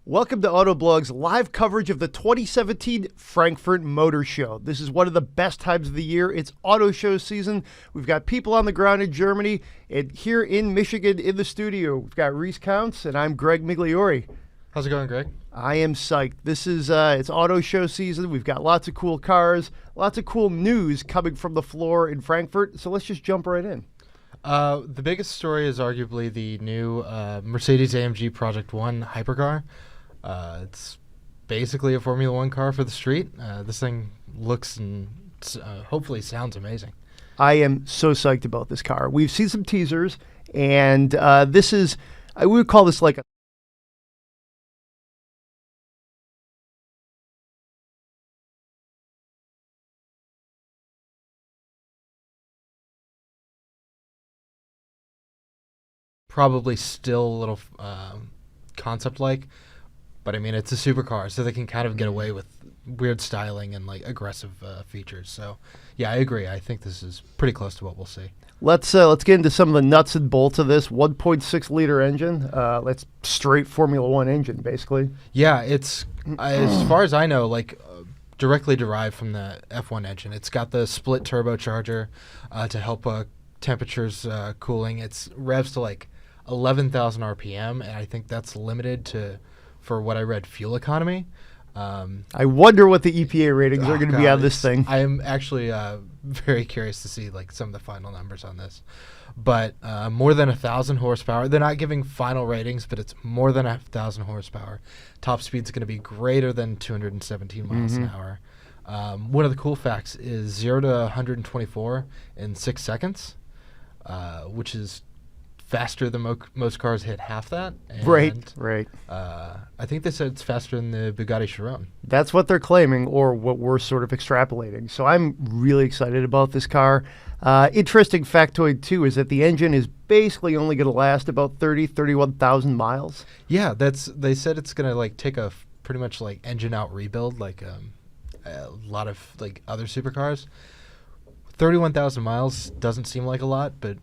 Welcome to Autoblog's live coverage of the 2017 Frankfurt Motor Show. This is one of the best times of the year. It's auto show season. We've got people on the ground in Germany and here in Michigan in the studio. We've got Reese Counts and I'm Greg Migliori. How's it going, Greg? I am psyched. This is it's auto show season. We've got lots of cool cars, lots of cool news coming from the floor in Frankfurt. So let's just jump right in. The biggest story is arguably the new Mercedes AMG Project One hypercar. It's basically a Formula One car for the street. This thing looks and hopefully sounds amazing. I am so psyched about this car. We've seen some teasers, and this is, I would call this like a Probably still a little concept-like, but I mean, it's a supercar, so they can kind of get away with weird styling and like aggressive features. So, yeah, I agree. I think this is pretty close to what we'll see. let's get into some of the nuts and bolts of this 1.6 liter engine. That's straight Formula One engine, basically. Yeah, it's as far as I know, like directly derived from the F1 engine. It's got the split turbocharger to help temperatures cooling. It's revs to like 11,000 RPM, and I think that's limited to, for what I read, fuel economy. I wonder what the EPA ratings are going to be on this thing. I am actually very curious to see like some of the final numbers on this. But more than 1,000 horsepower. They're not giving final ratings, but it's more than 1,000 horsepower. Top speed's going to be greater than 217 miles an hour. One of the cool facts is 0 to 124 in 6 seconds, which is faster than most cars hit half that. And, Right. I think they said it's faster than the Bugatti Chiron. That's what they're claiming, or what we're sort of extrapolating. So I'm really excited about this car. Interesting factoid, too, is that the engine is basically only going to last about 31,000 miles. Yeah, they said it's going to like take a pretty much like engine out rebuild like a lot of like other supercars. 31,000 miles doesn't seem like a lot, but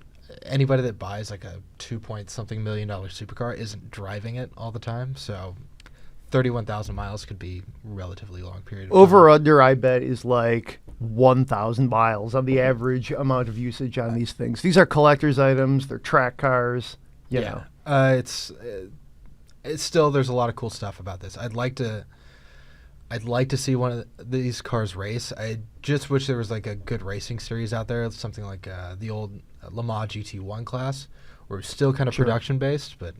anybody that buys like a 2-point-something million supercar isn't driving it all the time, so 31,000 miles could be a relatively long period of time. Over or under, I bet, is like 1,000 miles on the average amount of usage on these things. These are collector's items. They're track cars. You know. It's still, there's a lot of cool stuff about this. I'd like to see one of these cars race. I just wish there was like a good racing series out there, something like the old Le Mans GT1 class, where it's still kind of production based. But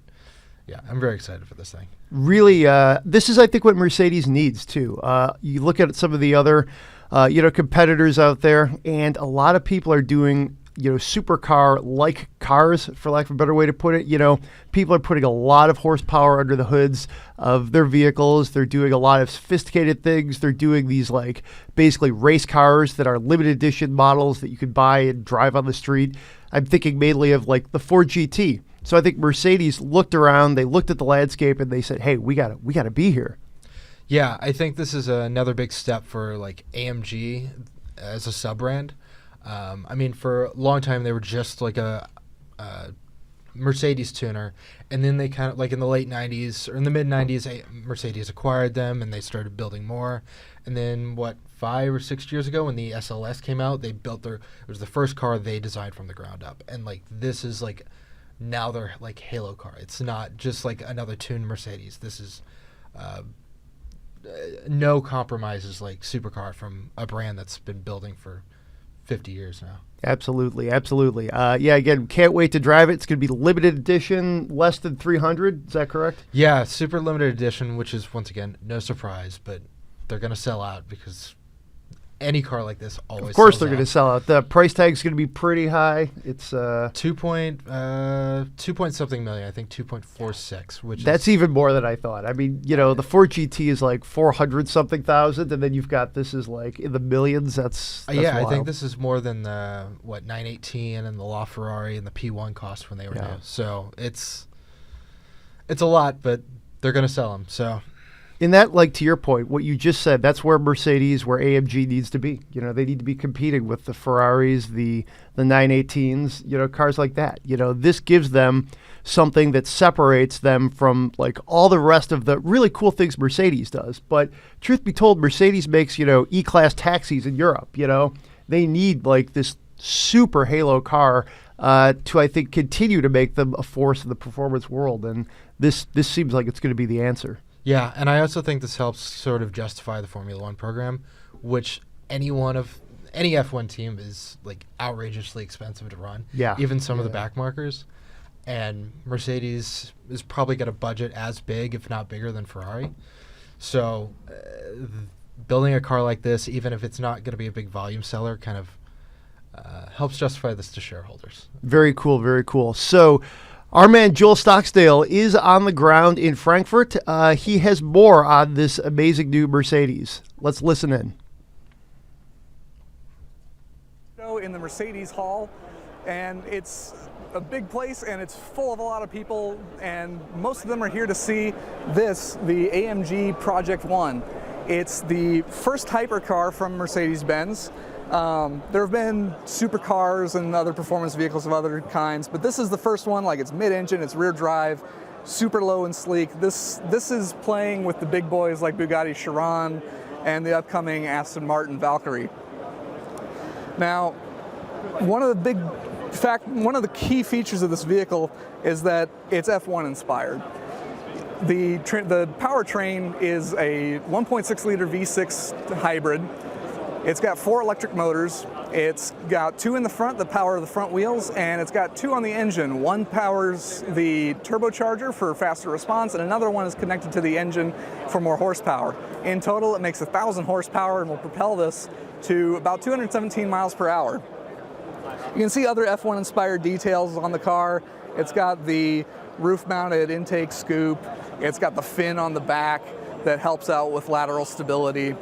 yeah, I'm very excited for this thing. Really, this is, I think, what Mercedes needs too. You look at some of the other, competitors out there, and a lot of people are doing, supercar-like cars, for lack of a better way to put it. People are putting a lot of horsepower under the hoods of their vehicles. They're doing a lot of sophisticated things. They're doing these, like, basically race cars that are limited edition models that you could buy and drive on the street. I'm thinking mainly of, like, the Ford GT. So I think Mercedes looked around, they looked at the landscape, and they said, hey, we gotta be here. Yeah, I think this is another big step for, like, AMG as a sub-brand. I mean, for a long time, they were just like a Mercedes tuner. And then they kind of, like in the late 90s or in the mid-90s, Mercedes acquired them and they started building more. And then, 5 or 6 years ago when the SLS came out, they built it was the first car they designed from the ground up. And, like, this is, like, now their, like, halo car. It's not just, like, another tuned Mercedes. This is no compromises, like, supercar from a brand that's been building for 50 years now. Absolutely. Again, can't wait to drive it. It's going to be limited edition, less than 300. Is that correct? Yeah, super limited edition, which is, once again, no surprise, but they're going to sell out because any car like this always sells out. Of course they're going to sell out. The price tag is going to be pretty high. It's 2 point something million, I think 2.46, which that's even more than I thought. I mean, the Ford GT is like 400 something thousand, and then you've got this is like in the millions. That's yeah, wild. I think this is more than the 918 and the LaFerrari and the P1 cost when they were new. So it's a lot, but they're going to sell them. So In that, like to your point, what you just said, that's where Mercedes, where AMG needs to be. You know, they need to be competing with the Ferraris, the 918s, you know, cars like that. You know, this gives them something that separates them from like all the rest of the really cool things Mercedes does. But truth be told, Mercedes makes, you know, E-Class taxis in Europe. You know, they need like this super halo car to, I think, continue to make them a force in the performance world. And this seems like it's going to be the answer. Yeah, and I also think this helps sort of justify the Formula One program, which any F1 team is like outrageously expensive to run. Yeah. Even some of the back markers. And Mercedes is probably got a budget as big, if not bigger, than Ferrari. So building a car like this, even if it's not going to be a big volume seller, kind of helps justify this to shareholders. Very cool, very cool. So our man Joel Stocksdale is on the ground in Frankfurt. He has more on this amazing new Mercedes. Let's listen in. In the Mercedes Hall, and it's a big place and it's full of a lot of people, and most of them are here to see this, the AMG Project One. It's the first hypercar from Mercedes-Benz. There have been supercars and other performance vehicles of other kinds, but this is the first one. Like, it's mid-engine, it's rear drive, super low and sleek. This is playing with the big boys like Bugatti Chiron and the upcoming Aston Martin Valkyrie. Now, one of the key features of this vehicle is that it's F1 inspired. The powertrain is a 1.6 liter V6 hybrid. It's got 4 electric motors. It's got 2 in the front that power the front wheels, and it's got 2 on the engine. One powers the turbocharger for faster response, and another one is connected to the engine for more horsepower. In total, it makes 1,000 horsepower and will propel this to about 217 miles per hour. You can see other F1 inspired details on the car. It's got the roof-mounted intake scoop. It's got the fin on the back that helps out with lateral stability.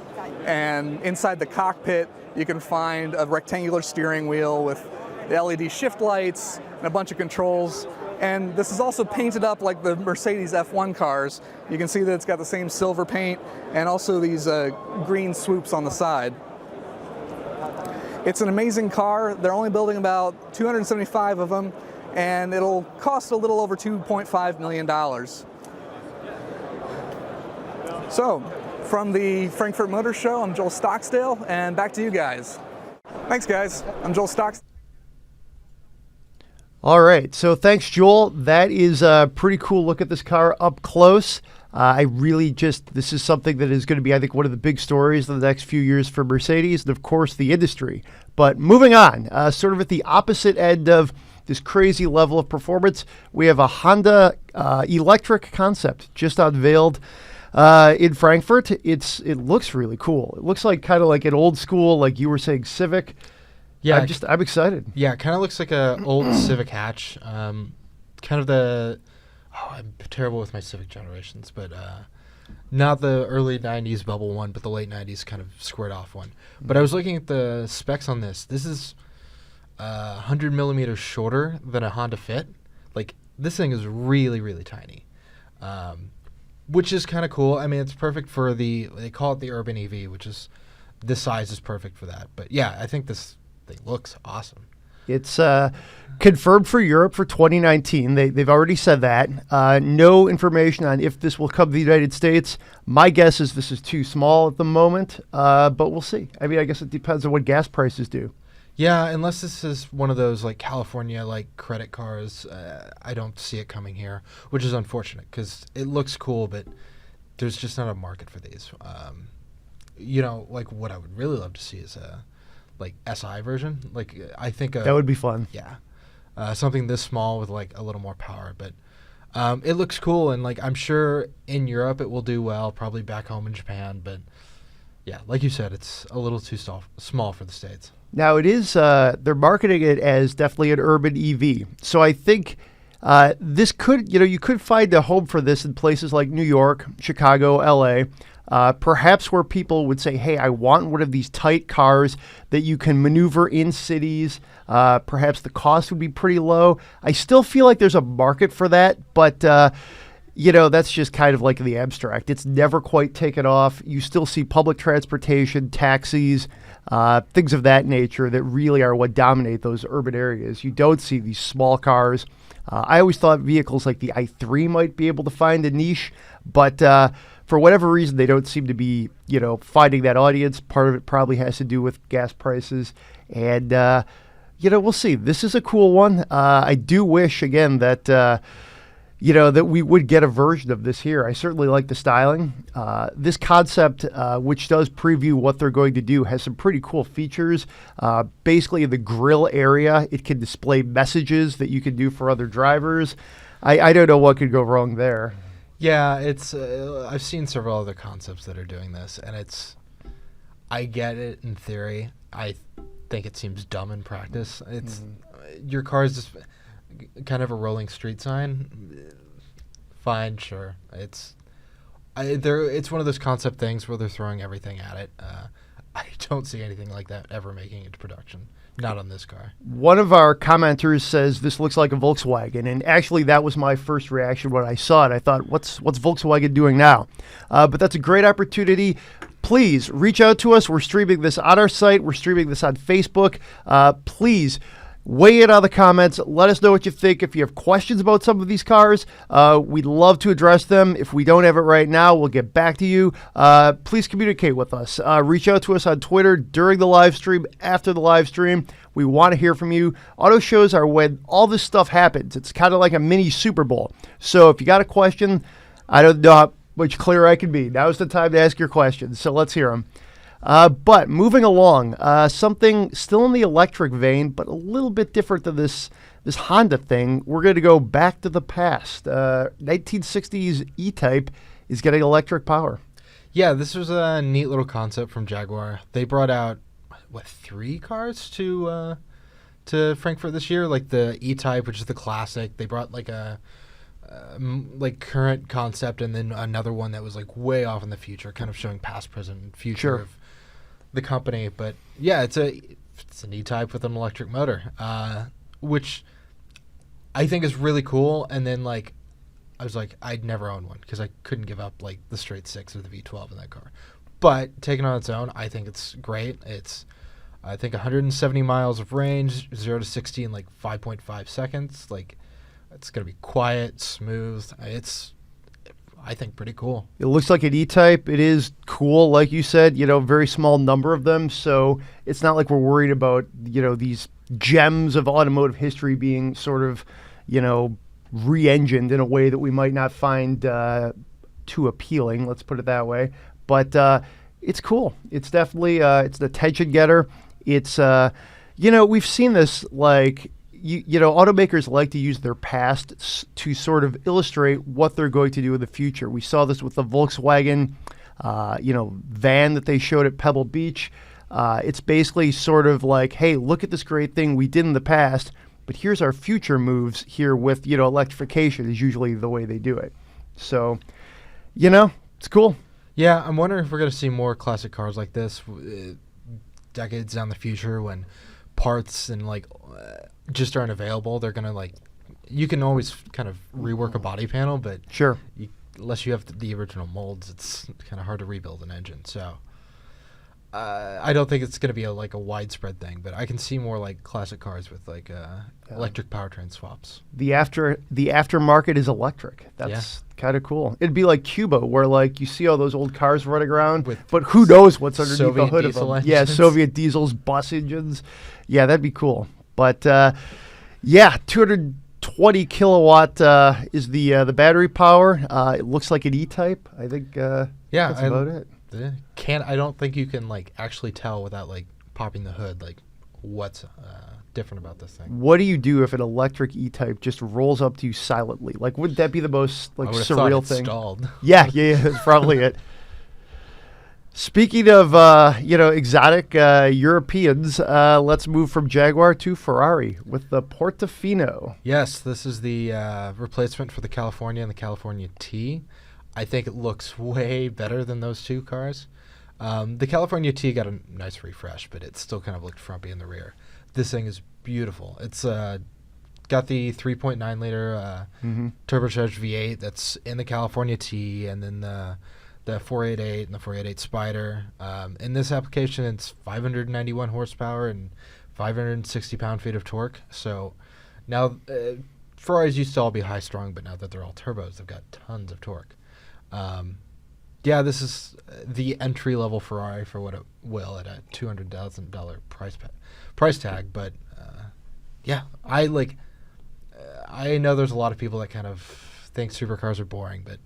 And inside the cockpit, you can find a rectangular steering wheel with the LED shift lights and a bunch of controls. And this is also painted up like the Mercedes F1 cars. You can see that it's got the same silver paint and also these green swoops on the side. It's an amazing car. They're only building about 275 of them, and it'll cost a little over $2.5 million. So, from the Frankfurt Motor Show, I'm Joel Stocksdale, and back to you guys. Thanks, guys. I'm Joel Stocksdale. All right, so thanks, Joel. That is a pretty cool look at this car up close. This is something that is going to be, I think, one of the big stories of the next few years for Mercedes and, of course, the industry. But moving on, sort of at the opposite end of this crazy level of performance, we have a Honda electric concept just unveiled in Frankfurt. It looks really cool. It looks like kind of like an old school, like you were saying, Civic. Yeah, I'm excited. Yeah, it kind of looks like a old Civic hatch. Kind of the... Oh, I'm terrible with my Civic generations, but not the early 90s bubble one, but the late 90s kind of squared off one. But I was looking at the specs on this. This is 100 millimeters shorter than a Honda Fit. Like, this thing is really, really tiny, which is kind of cool. I mean, it's perfect for they call it the urban Eevee, which is, this size is perfect for that. But yeah, I think this thing looks awesome. It's confirmed for Europe for 2019. They've already said that. No information on if this will come to the United States. My guess is this is too small at the moment, but we'll see. I mean, I guess it depends on what gas prices do. Yeah, unless this is one of those like California like credit cars, I don't see it coming here, which is unfortunate because it looks cool, but there's just not a market for these. You know, like what I would really love to see is a like SI version. Like I think that would be fun. Yeah, something this small with like a little more power, but it looks cool, and like I'm sure in Europe it will do well, probably back home in Japan, but yeah, like you said, it's a little too small for the States. Now it is, they're marketing it as definitely an urban EV. So I think this could, you could find a home for this in places like New York, Chicago, LA, perhaps where people would say, hey, I want one of these tight cars that you can maneuver in cities. Perhaps the cost would be pretty low. I still feel like there's a market for that, but that's just kind of like the abstract. It's never quite taken off. You still see public transportation, taxis, things of that nature that really are what dominate those urban areas. You don't see these small cars. I always thought vehicles like the i3 might be able to find a niche, but for whatever reason, they don't seem to be, finding that audience. Part of it probably has to do with gas prices. And, we'll see. This is a cool one. I do wish, again, that, that we would get a version of this here. I certainly like the styling. This concept, which does preview what they're going to do, has some pretty cool features. Basically, in the grill area, it can display messages that you can do for other drivers. I don't know what could go wrong there. Yeah, it's. I've seen several other concepts that are doing this, and I get it in theory. I think it seems dumb in practice. It's your car is just kind of a rolling street sign. Fine, sure. It's one of those concept things where they're throwing everything at it. I don't see anything like that ever making it to production. Not on this car. One of our commenters says this looks like a Volkswagen, and actually that was my first reaction when I saw it. I thought, what's Volkswagen doing now? But that's a great opportunity. Please reach out to us. We're streaming this on our site. We're streaming this on Facebook. Please weigh in on the comments. Let us know what you think. If you have questions about some of these cars, we'd love to address them. If we don't have it right now, we'll get back to you. Please communicate with us. Reach out to us on Twitter during the live stream, after the live stream. We want to hear from you. Auto shows are when all this stuff happens. It's kind of like a mini Super Bowl. So if you got a question, I don't know how much clearer I can be. Now's the time to ask your questions. So let's hear them. But moving along, something still in the electric vein, but a little bit different than this Honda thing. We're going to go back to the past. 1960s E-Type is getting electric power. Yeah, this was a neat little concept from Jaguar. They brought out, 3 cars to Frankfurt this year? Like the E-Type, which is the classic. They brought like a current concept, and then another one that was like way off in the future, kind of showing past, present, and future of the company. But yeah, it's an E-Type with an electric motor, which I think is really cool. And then I was like, I'd never own one because I couldn't give up like the straight 6 or the V12 in that car. But taken on its own, I think it's great. It's I think 170 miles of range, 0 to 60 in like 5.5 seconds. Like it's gonna be quiet, smooth. It's I think pretty cool. It looks like an E-Type. It is cool, like you said, very small number of them. So it's not like we're worried about, these gems of automotive history being sort of, re-engined in a way that we might not find too appealing. Let's put it that way. But it's cool. It's definitely, it's an attention getter. It's, we've seen this automakers like to use their past to sort of illustrate what they're going to do in the future. We saw this with the Volkswagen, van that they showed at Pebble Beach. It's basically sort of like, hey, look at this great thing we did in the past, but here's our future moves here with, electrification is usually the way they do it. So, it's cool. Yeah, I'm wondering if we're going to see more classic cars like this decades down the future when parts and just aren't available. They're gonna you can always kind of rework a body panel, but sure, unless you have the original molds, it's kind of hard to rebuild an engine. So I don't think it's gonna be a widespread thing, but I can see more classic cars with electric powertrain swaps. The aftermarket is electric. That's kind of cool. It'd be like Cuba, where you see all those old cars running around, but who knows what's underneath Soviet the hood of them? engines. Yeah, Soviet diesels, bus engines. Yeah, that'd be cool. But 220 kilowatt is the battery power. It looks like an E-Type. I think that's about it. I don't think you can actually tell without popping the hood what's different about this thing. What do you do if an electric E-Type just rolls up to you silently? Wouldn't that be the most surreal thing? Stalled. Yeah, that's probably it. Speaking of exotic Europeans, let's move from Jaguar to Ferrari with the Portofino. Yes, this is the replacement for the California and the California T. I think it looks way better than those two cars. The California T got a nice refresh, but it still kind of looked frumpy in the rear. This thing is beautiful. It's got the 3.9 liter turbocharged V8 that's in the California T, and then the 488 and the 488 Spider. In this application, it's 591 horsepower and 560 pound-feet of torque. So now Ferraris used to all be high-strung, but now that they're all turbos, they've got tons of torque. Yeah, this is the entry-level Ferrari for what it will at a $200,000 price tag. But yeah, I know there's a lot of people that kind of think supercars are boring, but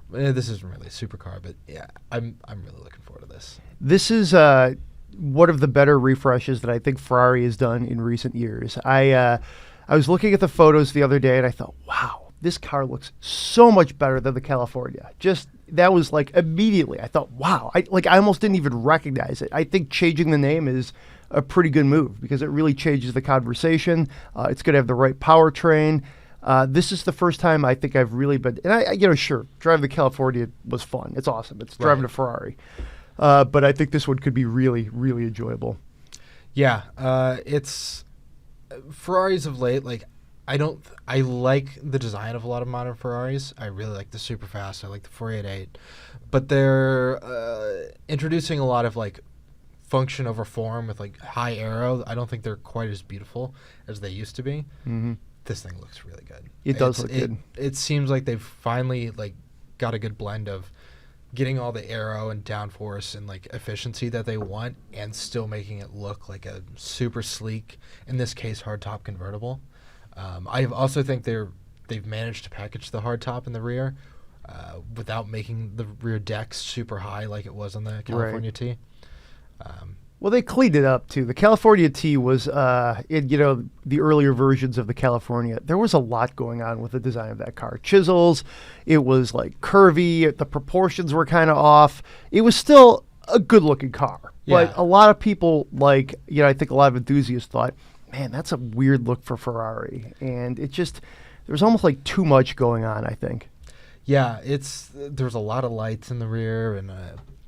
this isn't really a supercar. But yeah, I'm really looking forward to this. This is one of the better refreshes that I think Ferrari has done in recent years. I was looking at the photos the other day and I thought, wow, this car looks so much better than the California. Just that was like immediately I thought, wow, I almost didn't even recognize it. I think changing the name is a pretty good move because it really changes the conversation. It's going to have the right powertrain. This is the first time I think I've really been, and sure, driving the California was fun. It's awesome. It's driving a Ferrari. But I think this one could be really, really enjoyable. Yeah. It's Ferraris of late, I like the design of a lot of modern Ferraris. I really like the Superfast. I like the 488. But they're introducing a lot of function over form with high aero. I don't think they're quite as beautiful as they used to be. Mm-hmm. This thing looks really good. It does look good. It seems like they've finally got a good blend of getting all the aero and downforce and efficiency that they want, and still making it look like a super sleek, in this case, hardtop convertible. I also think they've managed to package the hardtop in the rear without making the rear deck super high like it was on the California T. Well, they cleaned it up too. The California T was, the earlier versions of the California, there was a lot going on with the design of that car. Chisels, it was curvy, the proportions were kind of off. It was still a good-looking car. Yeah. But a lot of people, I think a lot of enthusiasts thought, man, that's a weird look for Ferrari. And it just, there was almost too much going on, I think. Yeah, there's a lot of lights in the rear, and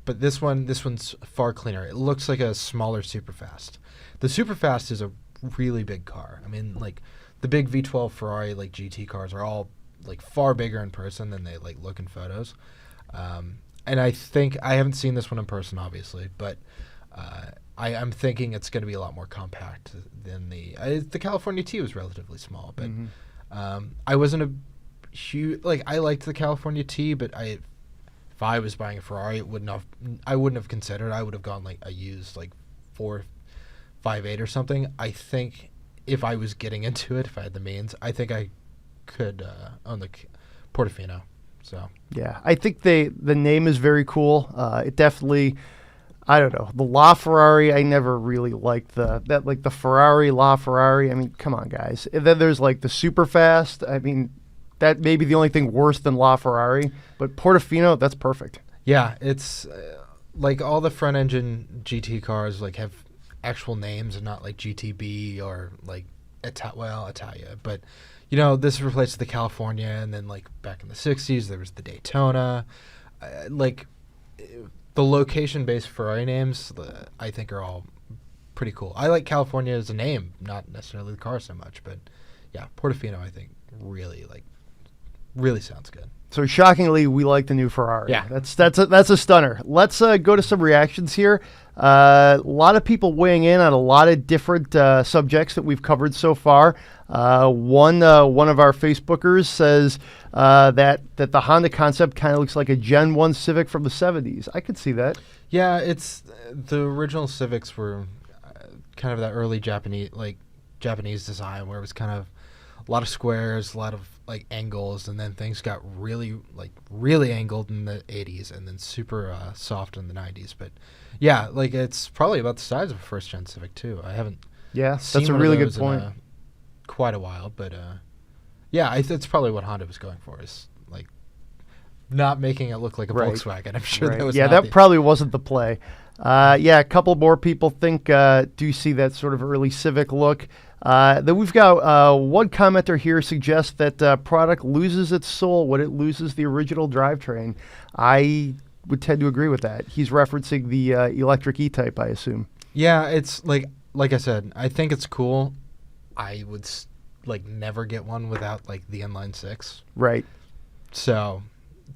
but this one's far cleaner. It looks like a smaller Superfast. The Superfast is a really big car. I mean, the big V12 Ferrari GT cars are all far bigger in person than they look in photos. And I think I haven't seen this one in person, obviously, but I'm thinking it's going to be a lot more compact than the California T was relatively small, but I wasn't a huge I liked the California T, but if I was buying a Ferrari, I wouldn't have considered. I would have gone a used 458 or something. I think if I was getting into it, if I had the means, I think I could own the Portofino. So yeah, I think the name is very cool. It definitely, I don't know, the LaFerrari. I never really liked the Ferrari LaFerrari. I mean, come on, guys. And then there's the Superfast. I mean, that may be the only thing worse than LaFerrari, but Portofino, that's perfect. Yeah, it's all the front engine GT cars have actual names and not GTB or Italia. But this relates to the California, and then back in the 60s there was the Daytona. The location-based Ferrari names, I think, are all pretty cool. I like California as a name, not necessarily the car so much, but yeah, Portofino I think really sounds good. So shockingly, we like the new Ferrari. Yeah, that's a stunner. Let's go to some reactions here. A lot of people weighing in on a lot of different subjects that we've covered so far. One of our Facebookers says that the Honda concept kind of looks like a Gen 1 Civic from the 70s. I could see that. Yeah, it's the original Civics were kind of that early Japanese design where it was kind of a lot of squares, a lot of angles, and then things got really angled in the 80s and then super soft in the 90s. But yeah, it's probably about the size of a first gen Civic too. I haven't seen that's a really good point. Quite a while, but yeah, it's probably what Honda was going for, is not making it look like a Volkswagen. I'm sure that was that probably wasn't the play. A couple more people think do see that sort of early Civic look. Then we've got one commenter here suggests that product loses its soul when it loses the original drivetrain. I would tend to agree with that. He's referencing the electric E-Type, I assume. Yeah, it's like I said, I think it's cool. I would like never get one without like the inline six. Right. So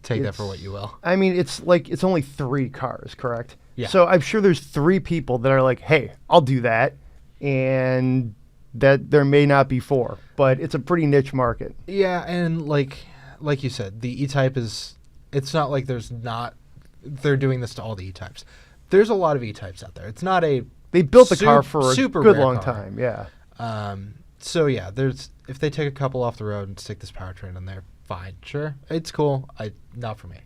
take that for what you will. I mean, it's only 3 cars, correct? Yeah. So I'm sure there's 3 people that are like, hey, I'll do that. And that there may not be 4, but it's a pretty niche market. Yeah, and like you said, the E-Type it's not like they're doing this to all the E-Types. There's a lot of E-Types out there. It's not a They built the car for a super good rare long car. time, yeah. So yeah, if they take a couple off the road and stick this powertrain in there, fine, sure, it's cool. Not for me.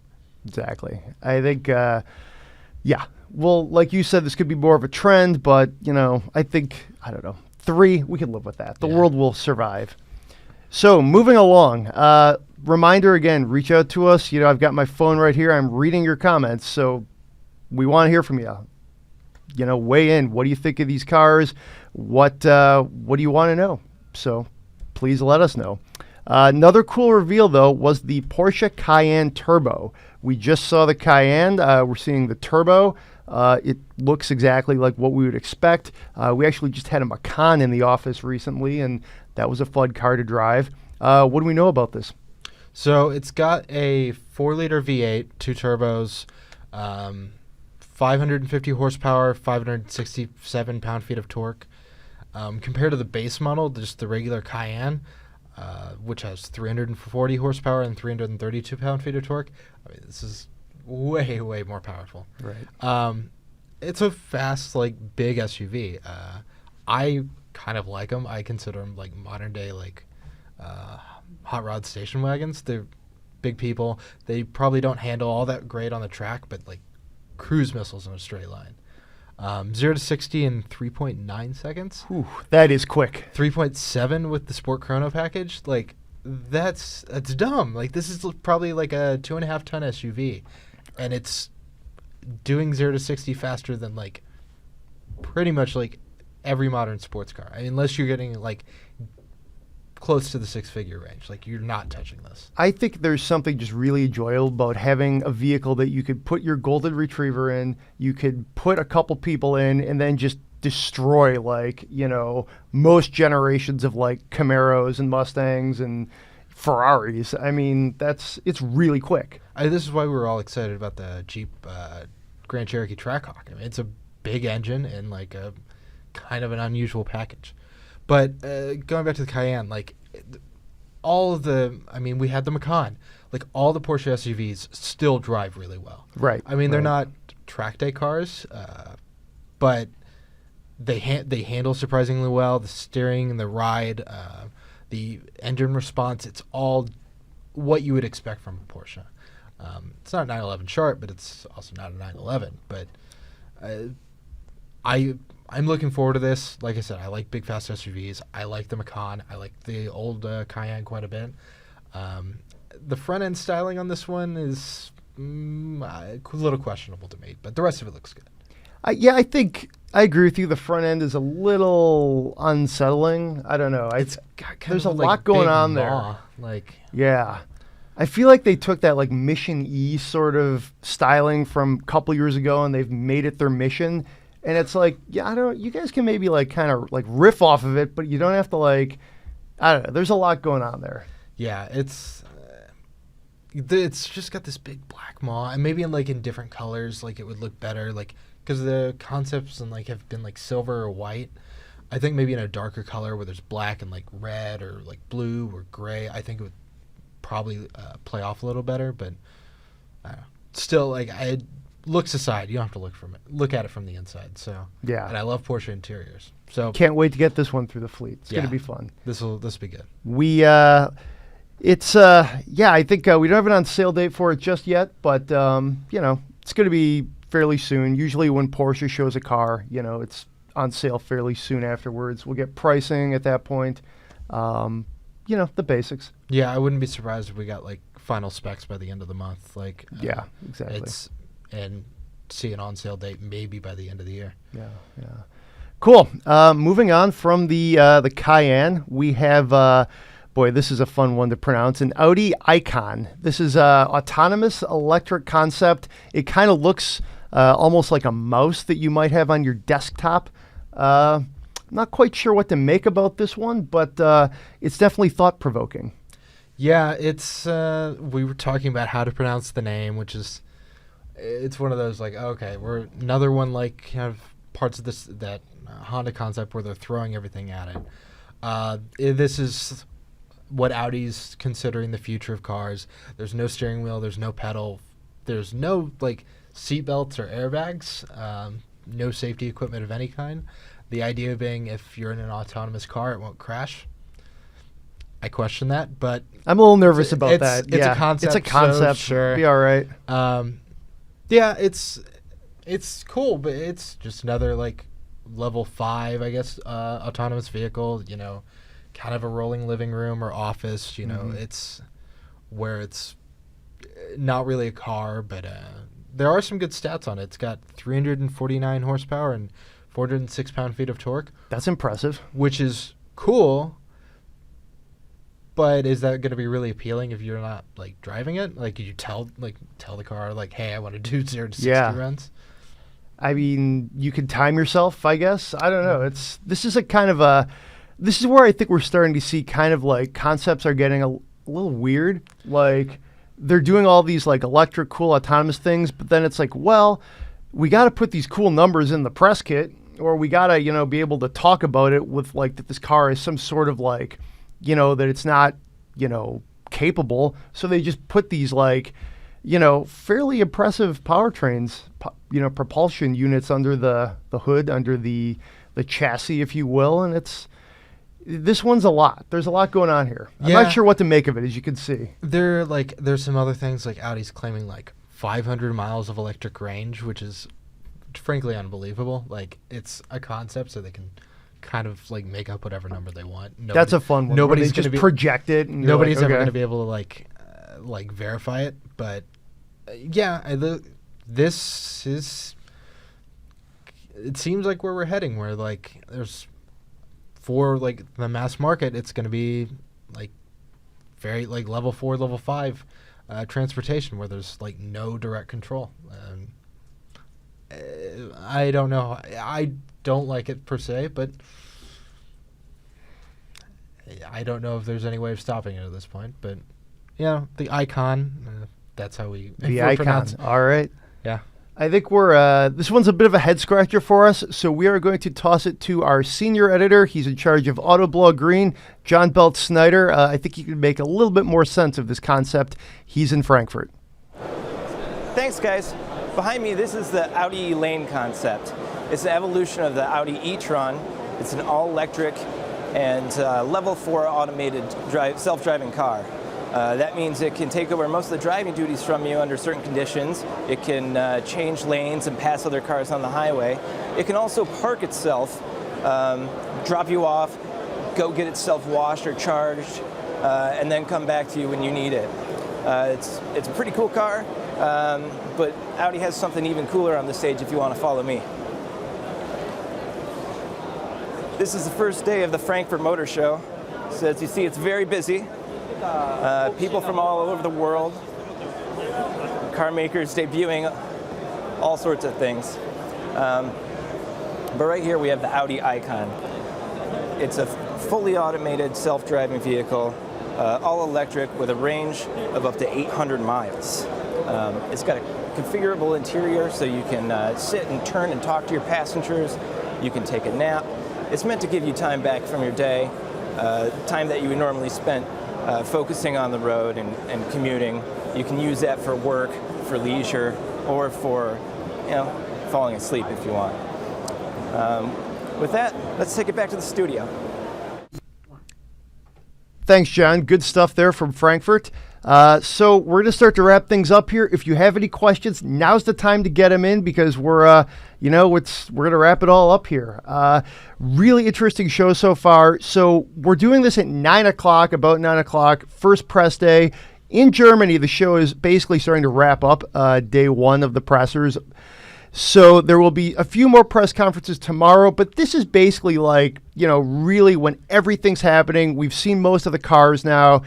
Exactly. I think, yeah. Well, like you said, this could be more of a trend, but I think, I don't know, 3, we can live with that. The world will survive. So moving along, reminder again, reach out to us. I've got my phone right here. I'm reading your comments, so we want to hear from you. Weigh in. What do you think of these cars? What do you want to know? So please let us know. Another cool reveal, though, was the Porsche Cayenne Turbo. We just saw the Cayenne. We're seeing the Turbo. It looks exactly like what we would expect. We actually just had a Macan in the office recently, and that was a fun car to drive. What do we know about this? So it's got a 4-liter V8, 2 turbos, 550 horsepower, 567 pound-feet of torque. Compared to the base model, just the regular Cayenne, which has 340 horsepower and 332 pound-feet of torque, I mean, this is way, way more powerful. Right. It's a fast, big SUV. I kind of like them. I consider them modern-day, hot rod station wagons. They're big people. They probably don't handle all that great on the track, but, cruise missiles in a straight line. 0 to 60 in 3.9 seconds. Whew, that is quick. 3.7 with the Sport Chrono package. That's dumb. This is probably a 2.5-ton SUV, and it's doing 0 to 60 faster than pretty much every modern sports car. I mean, unless you're getting close to the 6-figure range, you're not touching this. I think there's something just really enjoyable about having a vehicle that you could put your golden retriever in, you could put a couple people in, and then just destroy most generations of Camaros and Mustangs and Ferraris. I mean, it's really quick. This is why we were all excited about the Jeep Grand Cherokee Trackhawk. I mean, it's a big engine and a kind of an unusual package. But going back to the Cayenne, we had the Macan. All the Porsche SUVs still drive really well. Right. I mean, they're not track day cars, but they handle surprisingly well. The steering and the ride, the engine response, it's all what you would expect from a Porsche. It's not a 911 Sharp, but it's also not a 911. But I'm looking forward to this. Like I said, I like big, fast SUVs. I like the Macan. I like the old Cayenne quite a bit. The front-end styling on this one is a little questionable to me, but the rest of it looks good. I think I agree with you. The front end is a little unsettling. I don't know. It's got there's a lot going on there. Yeah. I feel like they took that Mission E sort of styling from a couple years ago, and they've made it their mission. And it's you guys can maybe kind of riff off of it, but you don't have to I don't know. There's a lot going on there. Yeah, it's just got this big black maw, and maybe in different colors, it would look better, because the concepts and have been silver or white. I think maybe in a darker color where there's black and red or blue or gray, I think it would probably play off a little better. But I don't know. Still, looks aside, you don't have to look at it from the inside. So yeah, and I love Porsche interiors. So can't wait to get this one through the fleet. It's gonna be fun. This will be good. I think we don't have an on sale date for it just yet, but it's gonna be fairly soon. Usually when Porsche shows a car, it's on sale fairly soon afterwards. We'll get pricing at that point. The basics. Yeah, I wouldn't be surprised if we got final specs by the end of the month. Yeah, exactly. And see an on sale date maybe by the end of the year. Yeah. Cool. Moving on from the Cayenne, we have this is a fun one to pronounce, an Audi Icon. This is a autonomous electric concept. It kind of looks almost like a mouse that you might have on your desktop. Not not quite sure what to make about this one, but it's definitely thought-provoking. Yeah, it's we were talking about how to pronounce the name, which is it's one of those like, okay, we're another one like kind of parts of that Honda concept where they're throwing everything at it. This is what Audi's considering the future of cars. There's no steering wheel, there's no pedal, there's no like seat belts or airbags, no safety equipment of any kind. The idea being if you're in an autonomous car, it won't crash. I question that, but I'm a little nervous about that. It's a concept. It's a concept. So sure. Be all right. Yeah, it's cool, but it's just another like level 5, I guess, autonomous vehicle. You know, kind of a rolling living room or office. You know, it's where it's not really a car, but there are some good stats on it. It's got 349 horsepower and 406 pound-feet of torque. That's impressive. Which is cool. But is that going to be really appealing if you're not like driving it? Like, you tell the car like, "Hey, I want to do 0 to 60 runs." I mean, you can time yourself, I guess. I don't know. This is where I think we're starting to see kind of like concepts are getting a little weird. Like, they're doing all these like electric, cool, autonomous things, but then it's like, well, we got to put these cool numbers in the press kit, or we got to be able to talk about it with like that this car is some sort of like, that it's not, capable. So they just put these like, fairly impressive powertrains, propulsion units under the hood, under the chassis, if you will. And this one's a lot. There's a lot going on here. I'm not sure what to make of it, as you can see. There's some other things like Audi's claiming like 500 miles of electric range, which is frankly unbelievable. Like, it's a concept, so they can kind of like make up whatever number they want. That's a fun one. Nobody's just project it. And nobody's ever going to be able to like verify it. But this is. It seems like where we're heading. Where like there's for like the mass market, it's going to be like very like level 4, level 5 transportation where there's like no direct control. I don't know. I don't like it per se, but I don't know if there's any way of stopping it at this point. But the Icon, that's how the Icon. All right. Yeah. I think this one's a bit of a head scratcher for us, so we are going to toss it to our senior editor. He's in charge of Autoblog Green, John Belt Snyder. I think he can make a little bit more sense of this concept. He's in Frankfurt. Thanks, guys. Behind me, this is the Audi Lane concept. It's an evolution of the Audi e-tron. It's an all-electric and level 4 automated self-driving car. That means it can take over most of the driving duties from you under certain conditions. It can change lanes and pass other cars on the highway. It can also park itself, drop you off, go get itself washed or charged, and then come back to you when you need it. It's a pretty cool car, but Audi has something even cooler on the stage if you want to follow me. This is the first day of the Frankfurt Motor Show. So as you see, it's very busy. People from all over the world, car makers debuting all sorts of things. But right here we have the Audi Icon. It's a fully automated self-driving vehicle, all electric with a range of up to 800 miles. It's got a configurable interior so you can sit and turn and talk to your passengers. You can take a nap. It's meant to give you time back from your day, time that you would normally spend focusing on the road and commuting. You can use that for work, for leisure, or for falling asleep if you want. With that, let's take it back to the studio. Thanks, John. Good stuff there from Frankfurt. So we're going to start to wrap things up here. If you have any questions, now's the time to get them in because we're going to wrap it all up here. Really interesting show so far. So we're doing this at 9 o'clock, about 9 o'clock, first press day. In Germany, the show is basically starting to wrap up day one of the pressers. So there will be a few more press conferences tomorrow, but this is basically like, really when everything's happening. We've seen most of the cars now.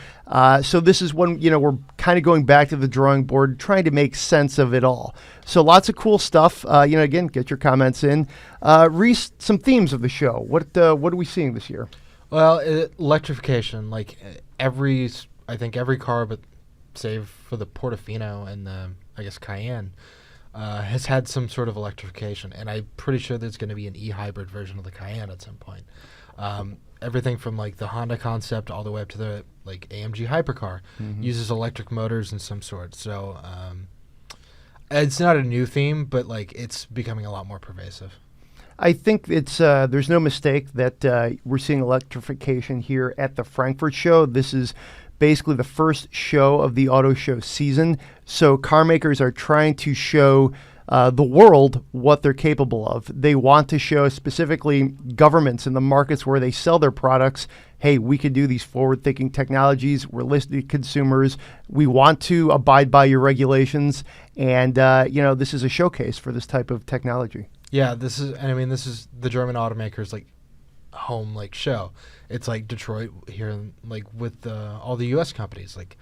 So this is when, we're kind of going back to the drawing board, trying to make sense of it all. So lots of cool stuff. Again, get your comments in. Reese, some themes of the show. What are we seeing this year? Well, electrification, like I think every car, but save for the Portofino and the, I guess, Cayenne, has had some sort of electrification. And I'm pretty sure there's going to be an e-hybrid version of the Cayenne at some point. Everything from like the Honda concept all the way up to the like AMG hypercar uses electric motors in some sort. So it's not a new theme, but like it's becoming a lot more pervasive. I think it's there's no mistake that we're seeing electrification here at the Frankfurt show. This is basically the first show of the auto show season. So car makers are trying to show the world what they're capable of. They want to show specifically governments in the markets where they sell their products, hey, we can do these forward-thinking technologies. We're listening to consumers. We want to abide by your regulations. And, this is a showcase for this type of technology. Yeah, this is the German automakers like home like show. It's like Detroit here, like with all the U.S. companies, like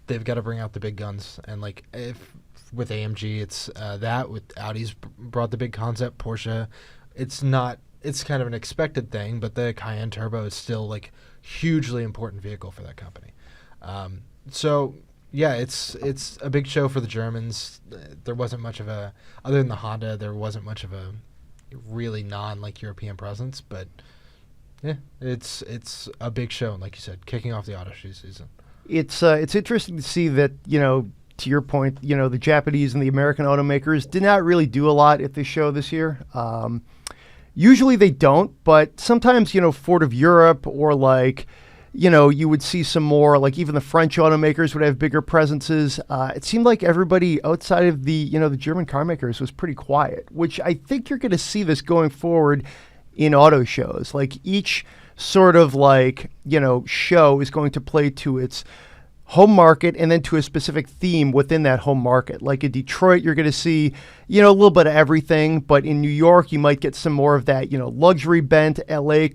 they've got to bring out the big guns, and like if with AMG, it's that with Audi's brought the big concept, Porsche, it's kind of an expected thing, but the Cayenne Turbo is still like hugely important vehicle for that company. So yeah, it's a big show for the Germans. There wasn't much of a, other than the Honda, there wasn't much of a really European presence, but yeah, it's a big show, and like you said, kicking off the auto show season. It's interesting to see that, to your point, the Japanese and the American automakers did not really do a lot at this show this year. Usually they don't, but sometimes, Ford of Europe or you would see some more, like even the French automakers would have bigger presences. It seemed like everybody outside of the German car makers was pretty quiet, which I think you're going to see this going forward in auto shows. Like each sort of show is going to play to its home market and then to a specific theme within that home market. Like in Detroit, you're going to see, a little bit of everything, but in New York, you might get some more of that, luxury bent. LA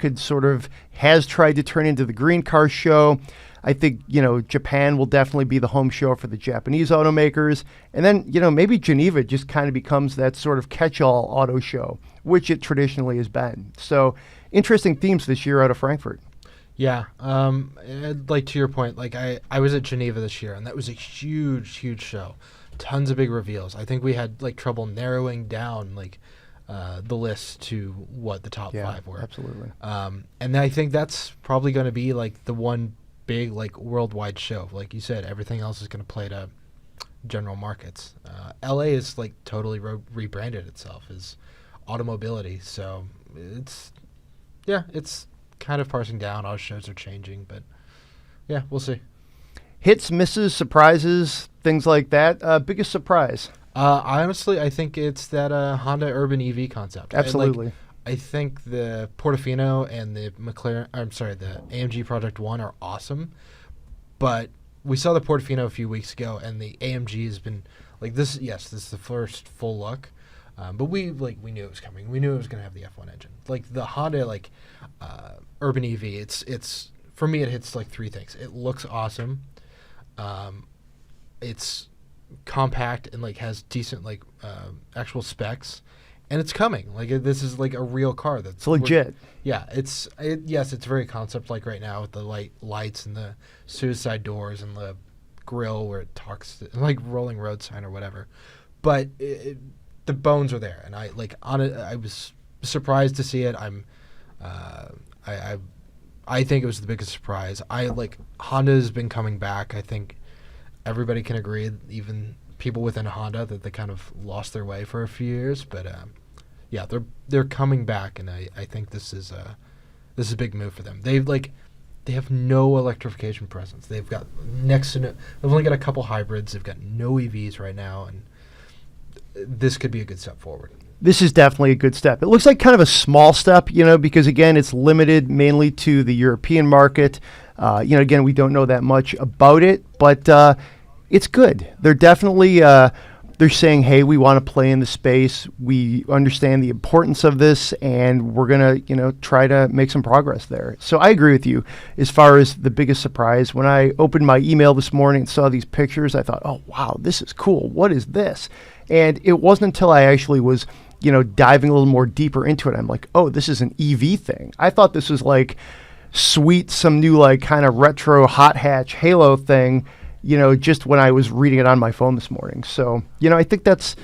has tried to turn into the green car show. I think, Japan will definitely be the home show for the Japanese automakers. And then, maybe Geneva just kind of becomes that sort of catch-all auto show, which it traditionally has been. So interesting themes this year out of Frankfurt. Yeah, like to your point, like I was at Geneva this year, and that was a huge, huge show. Tons of big reveals. I think we had like trouble narrowing down the list to what the top 5 were. Absolutely. And I think that's probably going to be like the one big worldwide show. Like you said, everything else is going to play to general markets. LA is totally rebranded itself as automobility, so it's kind of parsing down. Our shows are changing, but yeah, we'll see. Hits, misses, surprises, things like that. Biggest surprise? Honestly, I think it's that Honda Urban Eevee concept. Absolutely. I think the Portofino and the the AMG Project One are awesome, but we saw the Portofino a few weeks ago, and the AMG has been this. Yes, this is the first full look. But we knew it was coming. We knew it was going to have the F1 engine. The Honda Urban Eevee, it's for me it hits 3 things. It looks awesome. It's compact and has decent actual specs, and it's coming. This is a real car that's legit. Yeah, it's very concept right now with the lights and the suicide doors and the grill where it talks rolling road sign or whatever. But the bones are there, and I was surprised to see it. I think it was the biggest surprise. Honda has been coming back. I think everybody can agree, even people within Honda, that they kind of lost their way for a few years. But yeah, they're coming back, and I think this is a big move for them. They have no electrification presence. They've got next to no. They've only got a couple hybrids. They've got no EVs right now, and this could be a good step forward. This is definitely a good step. It looks like kind of a small step, because again, it's limited mainly to the European market. Again, we don't know that much about it, but it's good. They're definitely they're saying, hey, we want to play in the space. We understand the importance of this, and we're going to, try to make some progress there. So I agree with you as far as the biggest surprise. When I opened my email this morning and saw these pictures, I thought, oh, wow, this is cool. What is this? And it wasn't until I actually was, diving a little more deeper into it. I'm like, oh, this is an Eevee thing. I thought this was like sweet, some new like kind of retro hot hatch Halo thing, just when I was reading it on my phone this morning. So, I think that's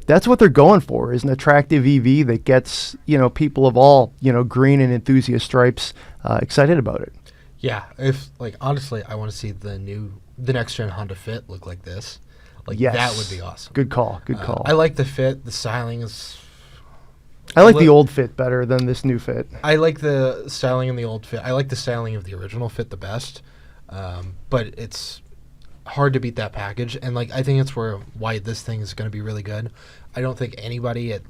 what they're going for, is an attractive EV that gets, people of all, green and enthusiast stripes excited about it. Yeah, if honestly, I want to see the next gen Honda Fit look like this. Yes. That would be awesome. Good call. Good call. I like the Fit. The styling is. I like the old Fit better than this new Fit. I like the styling in the old Fit. I like the styling of the original Fit the best, but it's hard to beat that package. And I think it's why this thing is going to be really good. I don't think anybody at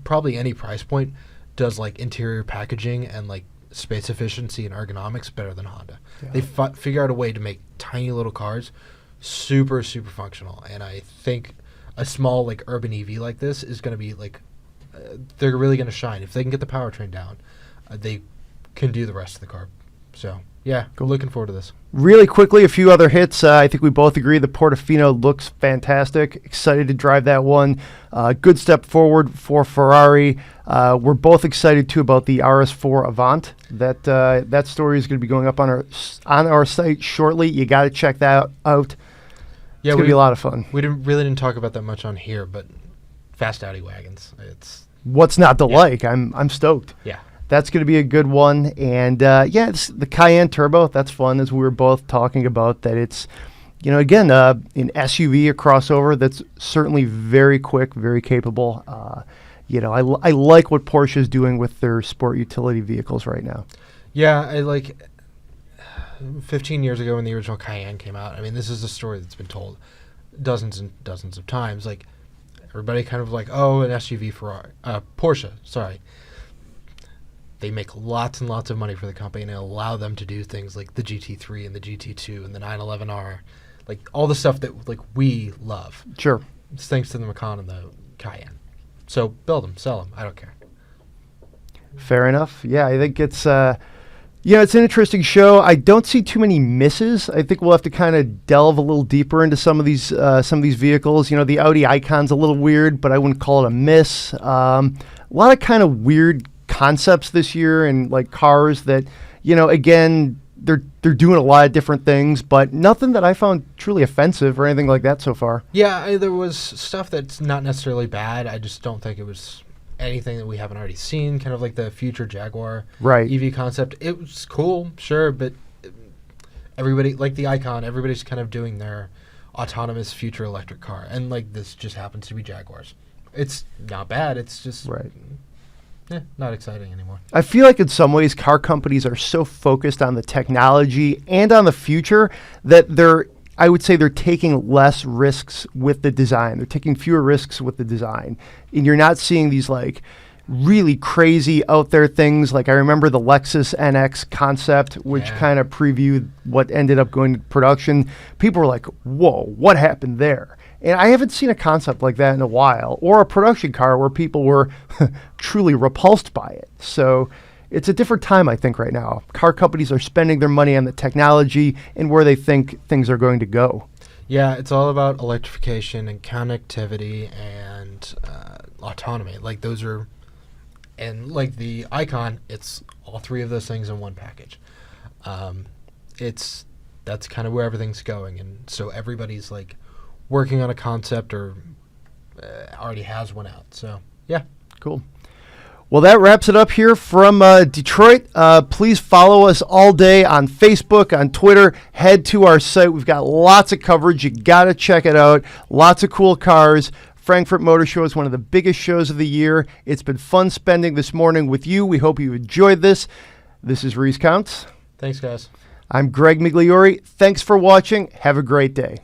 probably any price point does interior packaging and space efficiency and ergonomics better than Honda. Yeah. They figure out a way to make tiny little cars super, super functional. And I think a small urban EV like this is going to be they're really going to shine. If they can get the powertrain down, they can do the rest of the car. So, yeah, looking forward to this. Really quickly, a few other hits. I think we both agree the Portofino looks fantastic. Excited to drive that one. Good step forward for Ferrari. We're both excited, too, about the RS4 Avant. That story is going to be going up on our site shortly. You got to check that out. Yeah, it's going to be a lot of fun. We didn't talk about that much on here, but fast Audi wagons. What's not to like? I'm stoked. Yeah. That's going to be a good one. And, the Cayenne Turbo, that's fun, as we were both talking about, that it's, again, an SUV, a crossover that's certainly very quick, very capable. I like what Porsche is doing with their sport utility vehicles right now. Yeah, I 15 years ago when the original Cayenne came out, I mean, this is a story that's been told dozens and dozens of times. Everybody kind of oh, an SUV for Porsche, sorry. They make lots and lots of money for the company and allow them to do things like the GT3 and the GT2 and the 911R, all the stuff that we love. Sure. It's thanks to the Macan and the Cayenne. So build them, sell them. I don't care. Fair enough. Yeah, I think it's it's an interesting show. I don't see too many misses. I think we'll have to kind of delve a little deeper into some of these vehicles. The Audi Icon's a little weird, but I wouldn't call it a miss. A lot of kind of weird concepts this year, and cars that again, they're doing a lot of different things, but nothing that I found truly offensive or anything like that so far. Yeah, there was stuff that's not necessarily bad. I just don't think it was anything that we haven't already seen, kind of like the future Jaguar EV concept. It was cool, sure, but everybody, the Icon, everybody's kind of doing their autonomous future electric car, and this just happens to be Jaguars. It's not bad, it's just not exciting anymore. I feel like in some ways car companies are so focused on the technology and on the future that I would say they're taking less risks with the design. They're taking fewer risks with the design. And you're not seeing these really crazy out there things. I remember the Lexus NX concept, which kind of previewed what ended up going to production. People were like, whoa, what happened there? And I haven't seen a concept like that in a while, or a production car where people were truly repulsed by it. So it's a different time, I think, right now. Car companies are spending their money on the technology and where they think things are going to go. Yeah, it's all about electrification and connectivity and autonomy. Those are, and the Icon, it's all three of those things in one package. That's kind of where everything's going, and so everybody's working on a concept or already has one out. So, yeah. Cool. Well, that wraps it up here from Detroit. Please follow us all day on Facebook, on Twitter. Head to our site. We've got lots of coverage. You got to check it out. Lots of cool cars. Frankfurt Motor Show is one of the biggest shows of the year. It's been fun spending this morning with you. We hope you enjoyed this. This is Reese Counts. Thanks, guys. I'm Greg Migliori. Thanks for watching. Have a great day.